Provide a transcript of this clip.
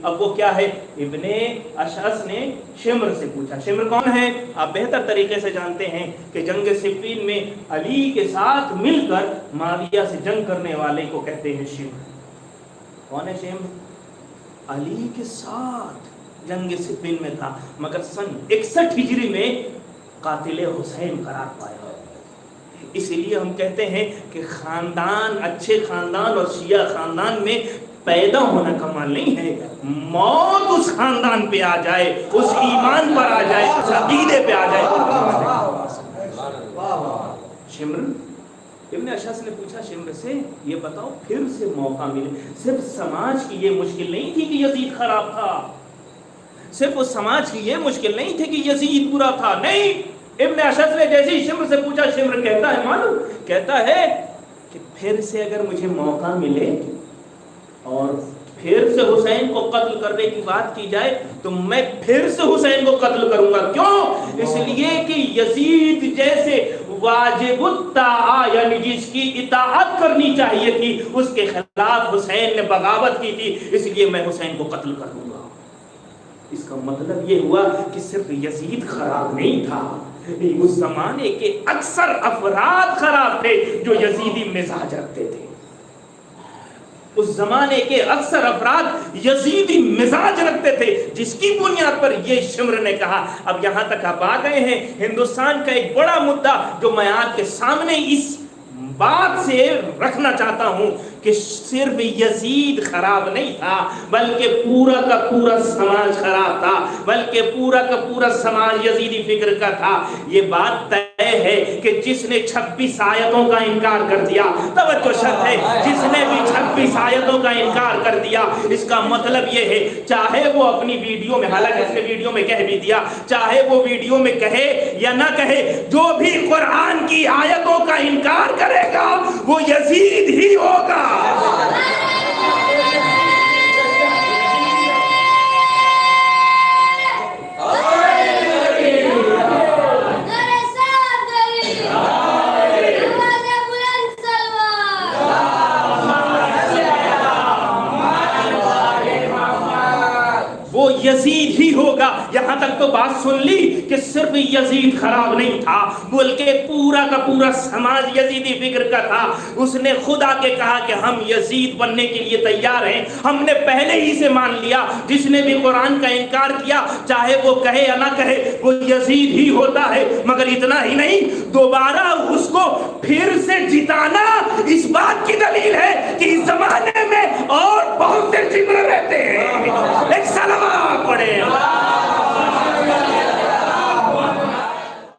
اب وہ کیا ہے؟ ابن اشعث نے شمر سے پوچھا. شمر کون ہے؟ آپ بہتر طریقے سے جانتے ہیں کہ جنگ صفین میں علی کے ساتھ مل کر معاویہ سے جنگ کرنے والے کو کہتے ہیں شمر. کون ہے شمر؟ علی کے ساتھ جنگ صفین میں تھا، مگر سن 61 ہجری میں قاتل حسین قرار پایا. اسی لیے ہم کہتے ہیں کہ خاندان، اچھے خاندان اور شیعہ خاندان میں پیدا ہونا کمال نہیں ہے، موت اس خاندان پہ آ جائے، اس ایمان پر آ جائے، اس عقیدے پہ آ جائے. شمر ابن اشعث نے پوچھا شمر سے، یہ بتاؤ پھر سے موقع ملے. صرف سماج کی یہ مشکل نہیں تھی کہ یزید خراب تھا، صرف اس سماج کی یہ مشکل نہیں تھی کہ یزید برا تھا، نہیں. ابن اشعث نے جیسے ہی شمر سے پوچھا، شمر کہتا ہے معلوم کہتا ہے کہ پھر سے اگر مجھے موقع ملے اور پھر سے حسین کو قتل کرنے کی بات کی جائے تو میں پھر سے حسین کو قتل کروں گا. کیوں؟ اس لیے کہ یزید جیسے واجب الطاعہ یعنی جس کی اطاعت کرنی چاہیے تھی اس کے خلاف حسین نے بغاوت کی تھی، اس لیے میں حسین کو قتل کر دوں گا. اس کا مطلب یہ ہوا کہ صرف یزید خراب نہیں تھا، اس زمانے کے اکثر افراد خراب تھے جو یزیدی مزاج رکھتے تھے. اس زمانے کے اکثر افراد یزیدی مزاج رکھتے تھے، جس کی بنیاد پر یہ شمر نے کہا. اب یہاں تک آپ آ گئے ہیں. ہندوستان کا ایک بڑا مدعا جو میں آپ کے سامنے اس بات سے رکھنا چاہتا ہوں کہ صرف یزید خراب نہیں تھا بلکہ پورا کا پورا سماج خراب تھا، بلکہ پورا کا پورا سماج یزیدی فکر کا تھا. یہ بات طے ہے کہ جس نے 26 آیتوں کا انکار کر دیا، توجہ شرط ہے، جس نے بھی 26 آیتوں کا انکار کر دیا، اس کا مطلب یہ ہے چاہے وہ اپنی ویڈیو میں، حالانکہ اس نے ویڈیو میں کہہ بھی دیا، چاہے وہ ویڈیو میں کہے یا نہ کہے، جو بھی قرآن کی آیتوں کا انکار کرے گا وہ یزید ہی ہوگا. وہ یزید ہی ہوگا. یہاں تک تو بات سن لی کہ صرف یزید خراب نہیں تھا بلکہ پورا کا پورا سماج یزیدی فکر کا تھا. اس نے خدا کے کہا کہ ہم یزید بننے کے لیے تیار ہیں. ہم نے پہلے ہی سے مان لیا جس نے بھی قرآن کا انکار کیا چاہے وہ کہے یا نہ کہے وہ یزید ہی ہوتا ہے. مگر اتنا ہی نہیں، دوبارہ اس کو پھر سے جتانا اس بات کی دلیل ہے کہ اس زمانے میں اور بہت سے شمر رہتے ہیں.